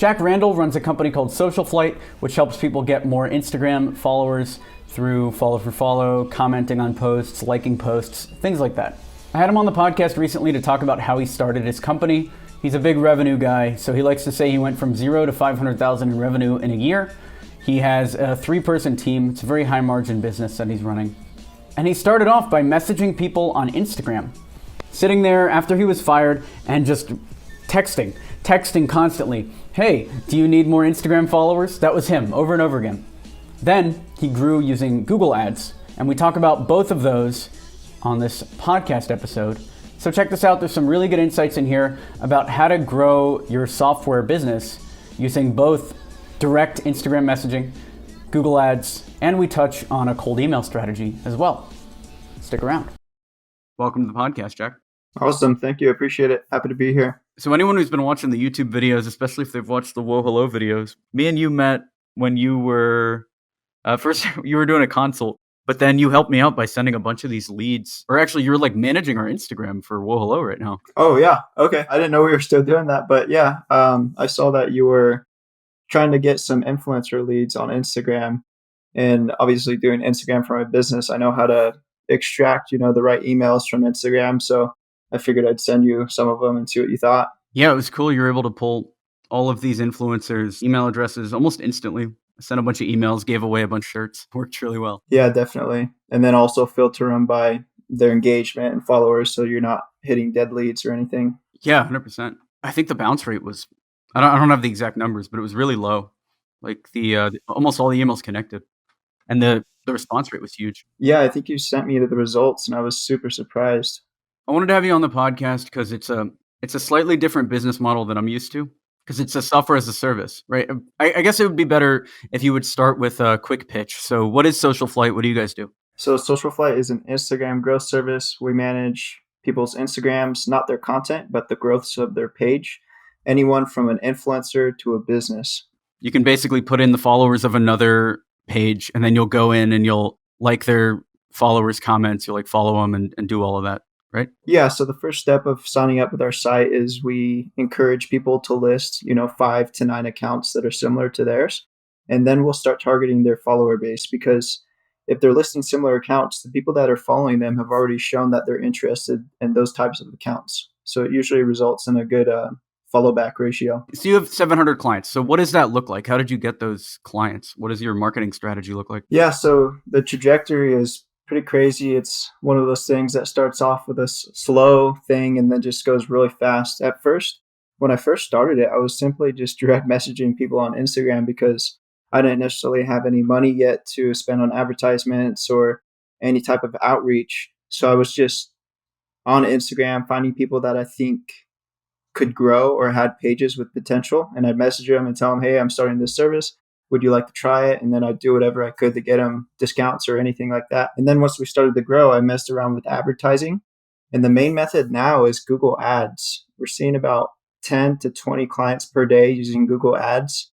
Jack Randall runs a company called SocialFlight, which helps people get more Instagram followers through follow for follow, commenting on posts, liking posts, things like that. I had him on the podcast recently to talk about how he started his company. He's a big revenue guy, so he likes to say he went from 0 to 500,000 in revenue in a year. He has a 3-person team. It's a very high margin business that he's running. And he started off by messaging people on Instagram, sitting there after he was fired and just texting constantly. Hey, do you need more Instagram followers? That was him over and over again. Then he grew using Google Ads, and we talk about both of those on this podcast episode. So check this out. There's some really good insights in here about how to grow your software business using both direct Instagram messaging, Google Ads, and we touch on a cold email strategy as well. Stick around. Welcome to the podcast, Jack. Awesome. Thank you. Appreciate it. Happy to be here. So anyone who's been watching the YouTube videos, especially if they've watched the Whoa Hello videos, me and you met when you were, first you were doing a consult, but then you helped me out by sending a bunch of these leads. Or actually, you're like managing our Instagram for Whoa Hello right now. Oh, yeah. Okay. I didn't know we were still doing that, but yeah, I saw that you were trying to get some influencer leads on Instagram, and obviously doing Instagram for my business. I know how to extract, the right emails from Instagram. So I figured I'd send you some of them and see what you thought. Yeah, it was cool. You were able to pull all of these influencers' email addresses almost instantly. I sent a bunch of emails, gave away a bunch of shirts. Worked really well. Yeah, definitely. And then also filter them by their engagement and followers, so you're not hitting dead leads or anything. Yeah, 100%. I think the bounce rate was, I don't have the exact numbers, but it was really low. Like the almost all the emails connected. And the response rate was huge. Yeah, I think you sent me the results, and I was super surprised. I wanted to have you on the podcast because it's a slightly different business model than I'm used to, because it's a software as a service, right? I guess it would be better if you would start with a quick pitch. So what is SocialFlight? What do you guys do? So SocialFlight is an Instagram growth service. We manage people's Instagrams, not their content, but the growths of their page. Anyone from an influencer to a business. You can basically put in the followers of another page, and then you'll go in and you'll like their followers' comments. You'll like follow them and do all of that. Right? Yeah. So the first step of signing up with our site is we encourage people to list, 5 to 9 accounts that are similar to theirs. And then we'll start targeting their follower base, because if they're listing similar accounts, the people that are following them have already shown that they're interested in those types of accounts. So it usually results in a good follow back ratio. So you have 700 clients. So what does that look like? How did you get those clients? What does your marketing strategy look like? Yeah. So the trajectory is pretty crazy. It's one of those things that starts off with a slow thing and then just goes really fast. At first, when I first started it, I was simply just direct messaging people on Instagram because I didn't necessarily have any money yet to spend on advertisements or any type of outreach. So I was just on Instagram finding people that I think could grow or had pages with potential. And I'd message them and tell them, hey, I'm starting this service. Would you like to try it? And then I'd do whatever I could to get them discounts or anything like that. And then once we started to grow, I messed around with advertising. And the main method now is Google Ads. We're seeing about 10 to 20 clients per day using Google Ads,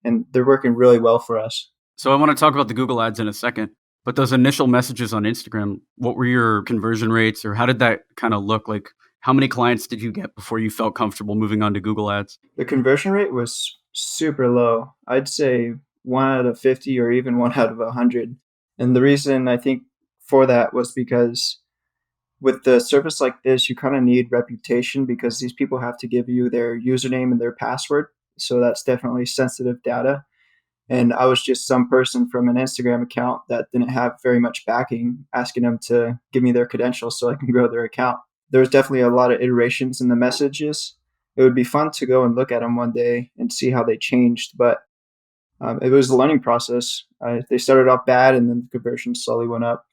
and they're working really well for us. So I want to talk about the Google Ads in a second, but those initial messages on Instagram, what were your conversion rates, or how did that kind of look like? How many clients did you get before you felt comfortable moving on to Google Ads? The conversion rate was super low. I'd say 1 out of 50 or even 1 out of 100. And the reason I think for that was because with the service like this, you kind of need reputation, because these people have to give you their username and their password. So that's definitely sensitive data. And I was just some person from an Instagram account that didn't have very much backing, asking them to give me their credentials so I can grow their account. There's definitely a lot of iterations in the messages. It would be fun to go and look at them one day and see how they changed, but it was a learning process. They started off bad, and then the conversion slowly went up.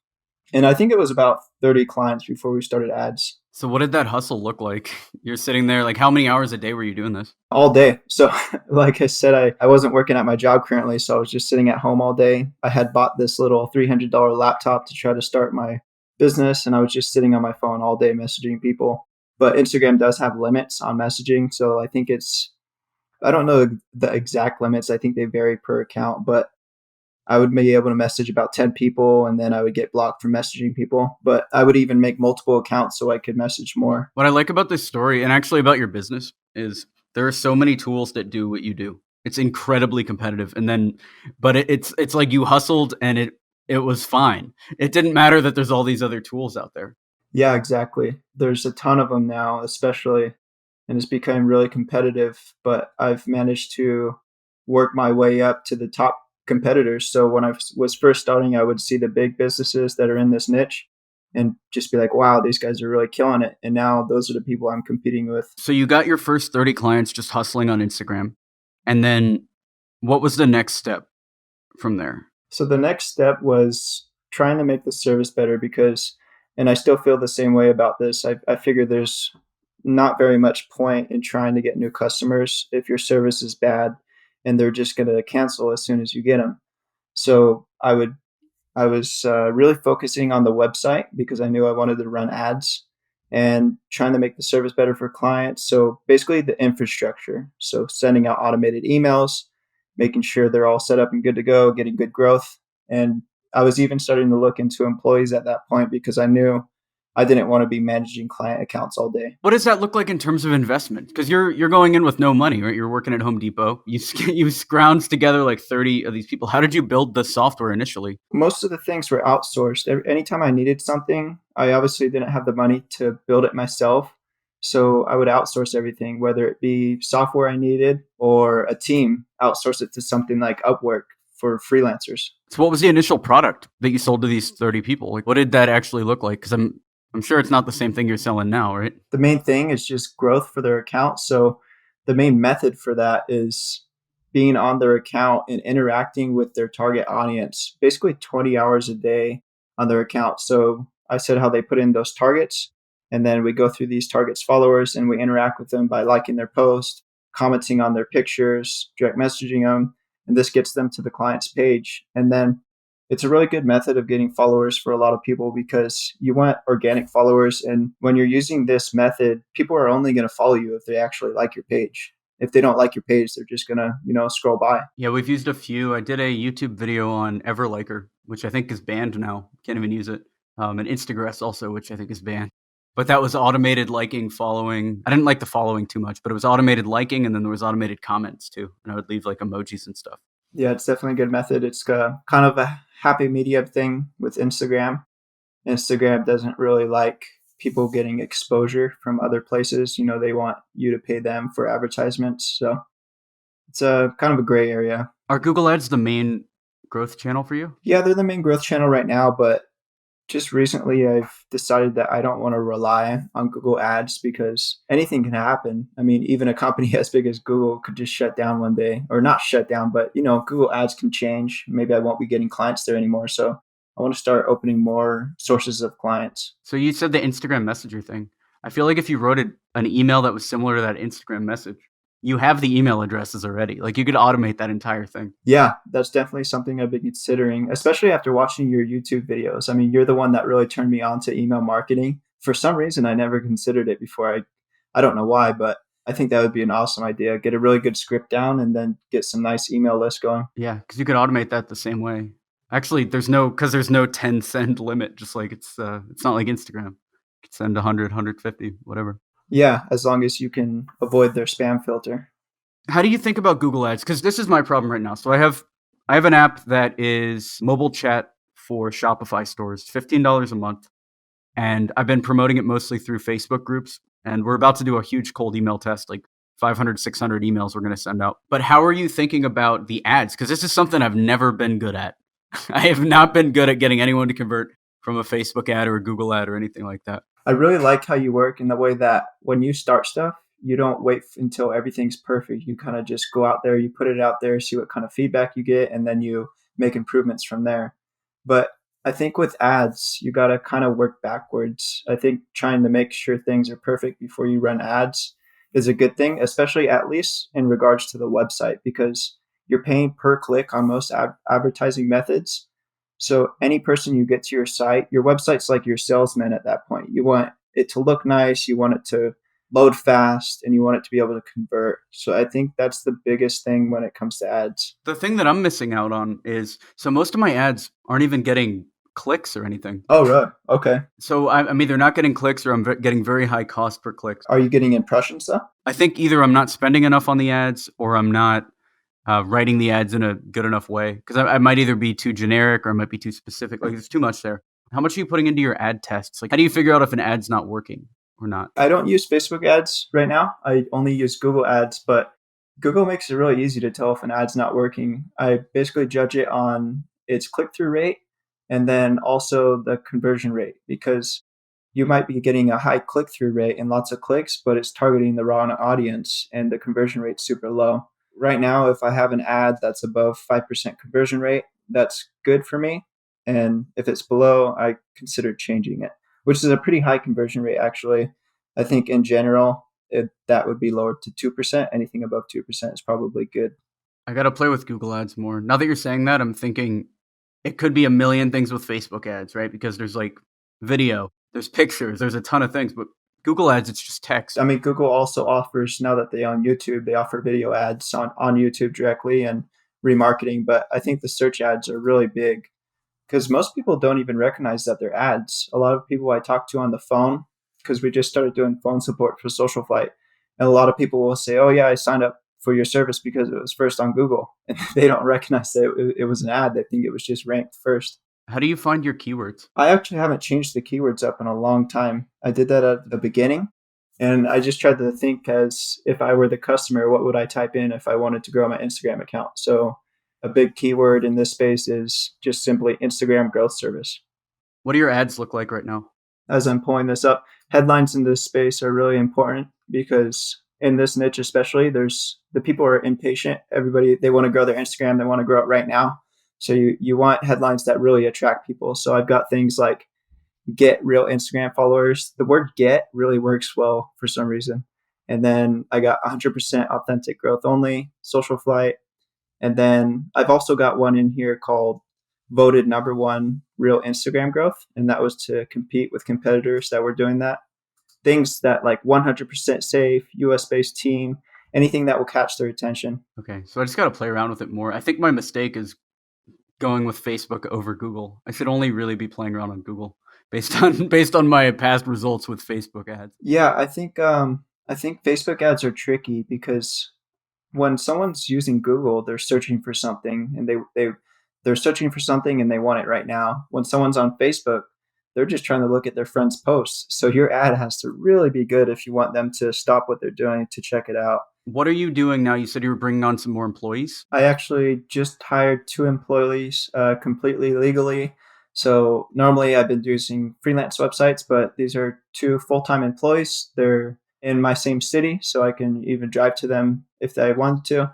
And I think it was about 30 clients before we started ads. So what did that hustle look like? You're sitting there, like how many hours a day were you doing this? All day. So like I said, I wasn't working at my job currently, so I was just sitting at home all day. I had bought this little $300 laptop to try to start my business, and I was just sitting on my phone all day messaging people. But Instagram does have limits on messaging, so I think I don't know the exact limits. I think they vary per account, but I would be able to message about 10 people, and then I would get blocked from messaging people. But I would even make multiple accounts so I could message more. What I like about this story, and actually about your business, is There are so many tools that do what you do. It's incredibly competitive. And then, but it's like you hustled and it was fine. It didn't matter that there's all these other tools out there. Yeah, exactly. There's a ton of them now, especially, and it's become really competitive. But I've managed to work my way up to the top competitors. So when I was first starting, I would see the big businesses that are in this niche and just be like, wow, these guys are really killing it. And now those are the people I'm competing with. So you got your first 30 clients just hustling on Instagram. And then what was the next step from there? So the next step was trying to make the service better because, and I still feel the same way about this. I figure there's not very much point in trying to get new customers if your service is bad and they're just going to cancel as soon as you get them. So I was really focusing on the website because I knew I wanted to run ads and trying to make the service better for clients. So basically the infrastructure. So sending out automated emails, making sure they're all set up and good to go, getting good growth. And I was even starting to look into employees at that point because I knew I didn't want to be managing client accounts all day. What does that look like in terms of investment? Because you're going in with no money, right? You're working at Home Depot. You scrounged together like 30 of these people. How did you build the software initially? Most of the things were outsourced. Anytime I needed something, I obviously didn't have the money to build it myself. So I would outsource everything, whether it be software I needed or a team, outsource it to something like Upwork for freelancers. So what was the initial product that you sold to these 30 people? Like, what did that actually look like? Because I'm sure it's not the same thing you're selling now, right? The main thing is just growth for their account. So the main method for that is being on their account and interacting with their target audience, basically 20 hours a day on their account. So I said how they put in those targets, and then we go through these targets followers and we interact with them by liking their post, commenting on their pictures, direct messaging them, and this gets them to the client's page. And then it's a really good method of getting followers for a lot of people because you want organic followers. And when you're using this method, people are only going to follow you if they actually like your page. If they don't like your page, they're just going to, scroll by. Yeah, we've used a few. I did a YouTube video on Everliker, which I think is banned now. Can't even use it. And Instagress also, which I think is banned. But that was automated liking, following. I didn't like the following too much, but it was automated liking, and then there was automated comments too. And I would leave like emojis and stuff. Yeah, it's definitely a good method. It's kind of a happy medium thing with Instagram. Instagram doesn't really like people getting exposure from other places. They want you to pay them for advertisements. So it's a kind of a gray area. Are Google Ads the main growth channel for you? Yeah, they're the main growth channel right now, but just recently I've decided that I don't want to rely on Google Ads because anything can happen. I mean, even a company as big as Google could just shut down one day, or not shut down, but Google Ads can change. Maybe I won't be getting clients there anymore. So I want to start opening more sources of clients. So you said the Instagram Messenger thing. I feel like if you wrote an email that was similar to that Instagram message, you have the email addresses already. Like you could automate that entire thing. Yeah, that's definitely something I've been considering, especially after watching your YouTube videos. I mean, you're the one that really turned me on to email marketing. For some reason, I never considered it before. I don't know why, but I think that would be an awesome idea. Get a really good script down and then get some nice email lists going. Yeah, because you could automate that the same way. Actually, there's no 10 send limit. Just like it's not like Instagram. You could send 100, 150, whatever. Yeah, as long as you can avoid their spam filter. How do you think about Google Ads? Because this is my problem right now. So I have an app that is mobile chat for Shopify stores, $15 a month. And I've been promoting it mostly through Facebook groups. And we're about to do a huge cold email test, like 500, 600 emails we're going to send out. But how are you thinking about the ads? Because this is something I've never been good at. I have not been good at getting anyone to convert from a Facebook ad or a Google ad or anything like that. I really like how you work in the way that when you start stuff, you don't wait until everything's perfect. You kind of just go out there, you put it out there, see what kind of feedback you get, and then you make improvements from there. But I think with ads, you got to kind of work backwards. I think trying to make sure things are perfect before you run ads is a good thing, especially at least in regards to the website, because you're paying per click on most advertising methods. So any person you get to your site, your website's like your salesman at that point. You want it to look nice, you want it to load fast, and you want it to be able to convert. So I think that's the biggest thing when it comes to ads. The thing that I'm missing out on is, so most of my ads aren't even getting clicks or anything. Oh, really? Okay. So I'm either not getting clicks or I'm getting very high cost per click. Are you getting impressions though? I think either I'm not spending enough on the ads or I'm not writing the ads in a good enough way. Because I might either be too generic or I might be too specific. Like there's too much there. How much are you putting into your ad tests? Like how do you figure out if an ad's not working or not? I don't use Facebook ads right now. I only use Google ads, but Google makes it really easy to tell if an ad's not working. I basically judge it on its click-through rate and then also the conversion rate, because you might be getting a high click-through rate and lots of clicks, but it's targeting the wrong audience and the conversion rate's super low. Right now, if I have an ad that's above 5% conversion rate, that's good for me. And if it's below, I consider changing it, which is a pretty high conversion rate, actually. I think in general, that would be lowered to 2%. Anything above 2% is probably good. I got to play with Google ads more. Now that you're saying that, I'm thinking it could be a million things with Facebook ads, right? Because there's like video, there's pictures, there's a ton of things, but Google ads, it's just text. I mean, Google also offers, now that they own YouTube, they offer video ads on YouTube directly and remarketing. But I think the search ads are really big because most people don't even recognize that they're ads. A lot of people I talk to on the phone, because we just started doing phone support for SocialFlight, and a lot of people will say, oh yeah, I signed up for your service because it was first on Google. And they don't recognize that it was an ad. They think it was just ranked first. How do you find your keywords? I actually haven't changed the keywords up in a long time. I did that at the beginning, and I just tried to think as if I were the customer, what would I type in if I wanted to grow my Instagram account? So a big keyword in this space is just simply Instagram growth service. What do your ads look like right now? As I'm pulling this up, headlines in this space are really important because in this niche especially, there's the people are impatient. Everybody, they want to grow their Instagram. They want to grow it right now. So you want headlines that really attract people. So I've got things like get real Instagram followers. The word get really works well for some reason. And then I got 100% authentic growth only, SocialFlight. And then I've also got one in here called voted number one real Instagram growth. And that was to compete with competitors that were doing that. Things that like 100% safe, US based team, anything that will catch their attention. Okay. So I just got to play around with it more. I think my mistake is going with Facebook over Google. I should only really be playing around on Google based on my past results with Facebook ads. Yeah, I think Facebook ads are tricky because when someone's using Google, they're searching for something and they're searching for something and they want it right now. When someone's on Facebook, they're just trying to look at their friends' posts. So your ad has to really be good if you want them to stop what they're doing to check it out. What are you doing now? You said you were bringing on some more employees. I actually just hired 2 employees completely legally. So normally I've been doing freelance websites, but these are 2 full-time employees. They're in my same city, so I can even drive to them if I want to.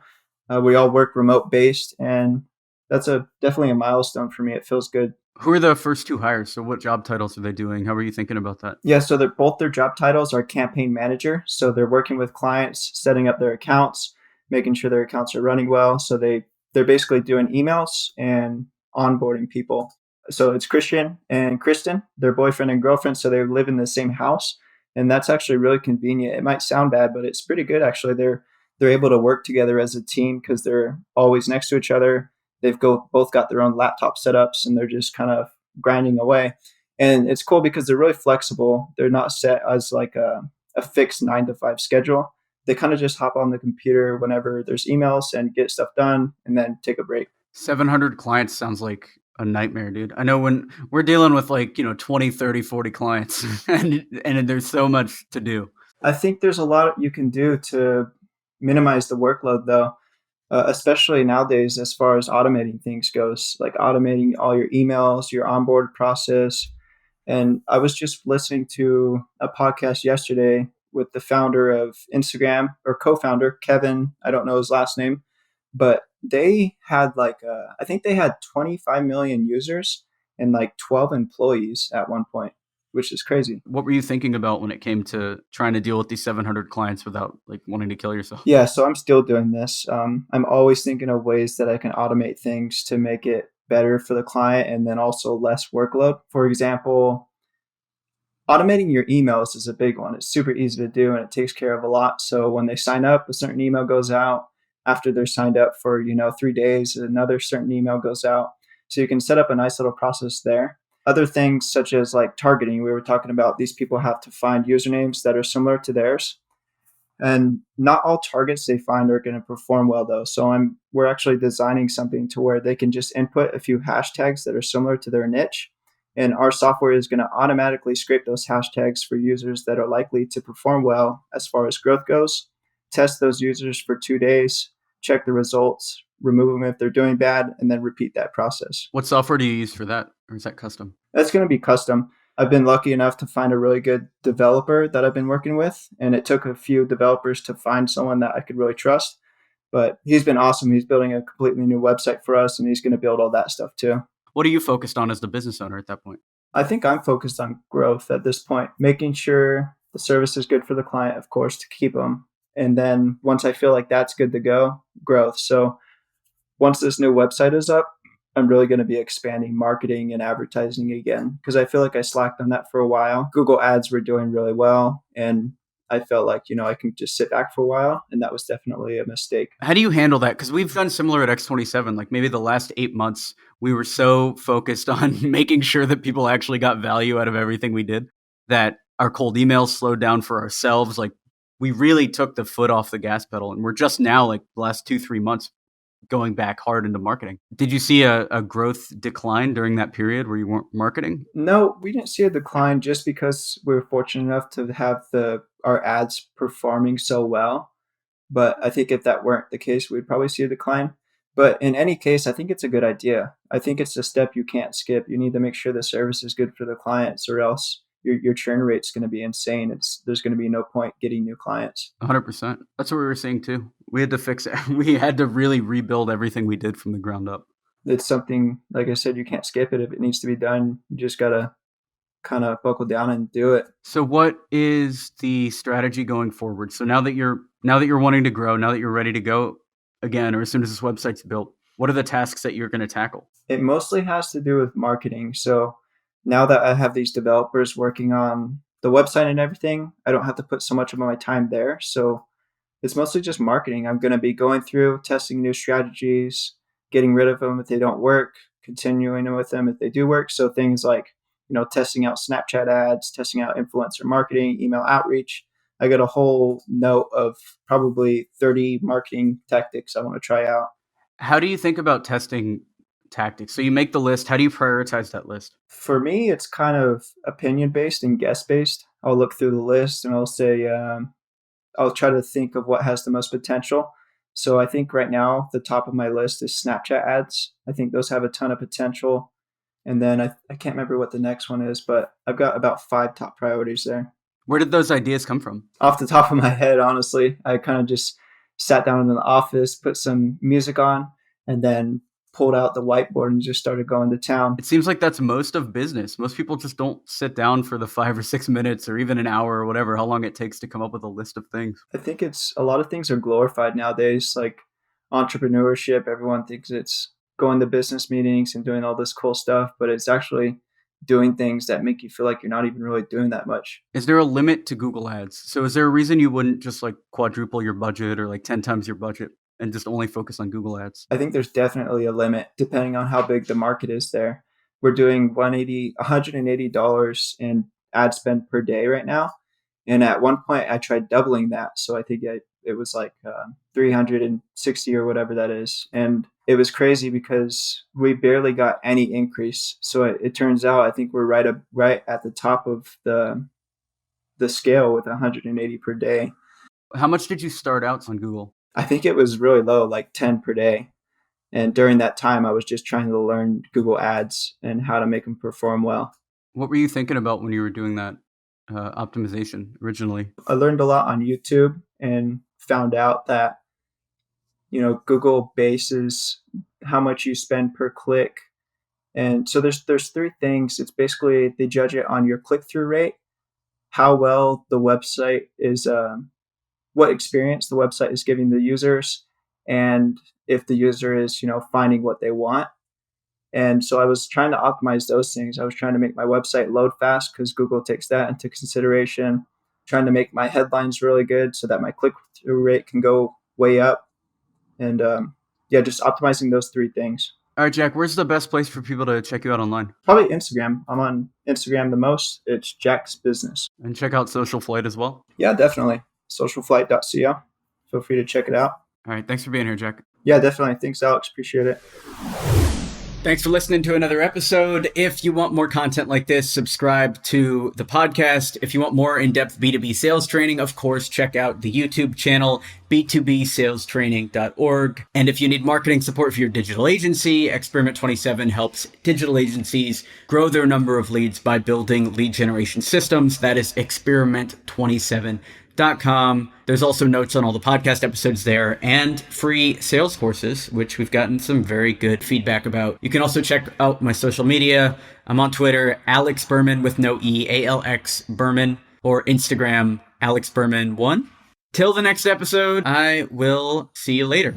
We all work remote based, and that's definitely a milestone for me. It feels good. Who are the first 2 hires? So what job titles are they doing? How are you thinking about that? Yeah, so both their job titles are campaign manager. So they're working with clients, setting up their accounts, making sure their accounts are running well. So they're basically doing emails and onboarding people. So it's Christian and Kristen, their boyfriend and girlfriend. So they live in the same house. And that's actually really convenient. It might sound bad, but it's pretty good, actually. They're able to work together as a team because they're always next to each other. They've both got their own laptop setups, and they're just kind of grinding away. And it's cool because they're really flexible. They're not set as like a fixed 9 to 5 schedule. They kind of just hop on the computer whenever there's emails and get stuff done and then take a break. 700 clients sounds like a nightmare, dude. I know when we're dealing with 20, 30, 40 clients and there's so much to do. I think there's a lot you can do to minimize the workload though. Especially nowadays, as far as automating things goes, like automating all your emails, your onboard process. And I was just listening to a podcast yesterday with the founder of Instagram, or co-founder, Kevin. I don't know his last name, but they had I think they had 25 million users and 12 employees at one point, which is crazy. What were you thinking about when it came to trying to deal with these 700 clients without wanting to kill yourself? Yeah, so I'm still doing this. I'm always thinking of ways that I can automate things to make it better for the client and then also less workload. For example, automating your emails is a big one. It's super easy to do and it takes care of a lot. So when they sign up, a certain email goes out. After they're signed up for 3 days, another certain email goes out. So you can set up a nice little process there. Other things such as like targeting, we were talking about these people have to find usernames that are similar to theirs. And not all targets they find are going to perform well though. So we're actually designing something to where they can just input a few hashtags that are similar to their niche. And our software is going to automatically scrape those hashtags for users that are likely to perform well as far as growth goes, test those users for 2 days, check the results, remove them if they're doing bad, and then repeat that process. What software do you use for that? Or is that custom? That's going to be custom. I've been lucky enough to find a really good developer that I've been working with, and it took a few developers to find someone that I could really trust. But he's been awesome. He's building a completely new website for us, and he's going to build all that stuff too. What are you focused on as the business owner at that point? I think I'm focused on growth at this point, making sure the service is good for the client, of course, to keep them. And then once I feel like that's good to go, growth. So once this new website is up, I'm really going to be expanding marketing and advertising again because I feel like I slacked on that for a while. Google ads were doing really well, and I felt like, I can just sit back for a while, and that was definitely a mistake. How do you handle that? Because we've done similar at X27. Like maybe the last 8 months, we were so focused on making sure that people actually got value out of everything we did that our cold emails slowed down for ourselves. Like we really took the foot off the gas pedal, and we're just now, like the last 2-3 months, going back hard into marketing. Did you see a growth decline during that period where you weren't marketing? No, we didn't see a decline just because we were fortunate enough to have our ads performing so well. But I think if that weren't the case, we'd probably see a decline. But in any case, I think it's a good idea. I think it's a step you can't skip. You need to make sure the service is good for the clients, or else your churn rate's going to be insane. There's going to be no point getting new clients. 100%. That's what we were saying too. We had to fix it. We had to really rebuild everything we did from the ground up. It's something, like I said, you can't skip it. If it needs to be done, you just got to kind of buckle down and do it. So what is the strategy going forward? So now that you're wanting to grow, now that you're ready to go again, or as soon as this website's built, what are the tasks that you're going to tackle? It mostly has to do with marketing. So now that I have these developers working on the website and everything, I don't have to put so much of my time there. So it's mostly just marketing. I'm going to be going through, testing new strategies, getting rid of them if they don't work, continuing with them if they do work. So things like, testing out Snapchat ads, testing out influencer marketing, email outreach. I got a whole note of probably 30 marketing tactics I want to try out. How do you think about testing tactics? So you make the list. How do you prioritize that list? For me, it's kind of opinion based and guess based. I'll look through the list and I'll say, I'll try to think of what has the most potential. So I think right now, the top of my list is Snapchat ads. I think those have a ton of potential. And then I can't remember what the next one is, but I've got about 5 top priorities there. Where did those ideas come from? Off the top of my head, honestly, I kind of just sat down in the office, put some music on, and then pulled out the whiteboard and just started going to town. It seems like that's most of business. Most people just don't sit down for the 5 or 6 minutes or even an hour or whatever, how long it takes to come up with a list of things. I think a lot of things are glorified nowadays, like entrepreneurship. Everyone thinks it's going to business meetings and doing all this cool stuff, but it's actually doing things that make you feel like you're not even really doing that much. Is there a limit to Google ads? So is there a reason you wouldn't just like quadruple your budget or like 10 times your budget and just only focus on Google ads? I think there's definitely a limit depending on how big the market is there. We're doing $180 in ad spend per day right now. And at one point I tried doubling that. So I think it was like 360 or whatever that is. And it was crazy because we barely got any increase. So it turns out I think we're right at the top of the scale with 180 per day. How much did you start out on Google? I think it was really low, like 10 per day. And during that time, I was just trying to learn Google ads and how to make them perform well. What were you thinking about when you were doing that optimization originally? I learned a lot on YouTube and found out that, Google bases how much you spend per click. And so there's 3 things. It's basically they judge it on your click-through rate, how well the website is, what experience the website is giving the users, and if the user is, finding what they want. And so I was trying to optimize those things. I was trying to make my website load fast because Google takes that into consideration. Trying to make my headlines really good so that my click-through rate can go way up. And just optimizing those 3 things. All right, Jack, where's the best place for people to check you out online? Probably Instagram. I'm on Instagram the most. It's Jack's Business. And check out SocialFlight as well? Yeah, definitely. SocialFlight.co. Feel free to check it out. All right, thanks for being here, Jack. Yeah, definitely. Thanks, Alex. Appreciate it. Thanks for listening to another episode. If you want more content like this, subscribe to the podcast. If you want more in-depth B2B sales training, of course, check out the YouTube channel, b2bsalestraining.org. And if you need marketing support for your digital agency, Experiment 27 helps digital agencies grow their number of leads by building lead generation systems. That is Experiment27.com. There's also notes on all the podcast episodes there and free sales courses, which we've gotten some very good feedback about. You can also check out my social media. I'm on Twitter, Alex Berman with no E, ALX Berman, or Instagram, Alex Berman 1. Till the next episode, I will see you later.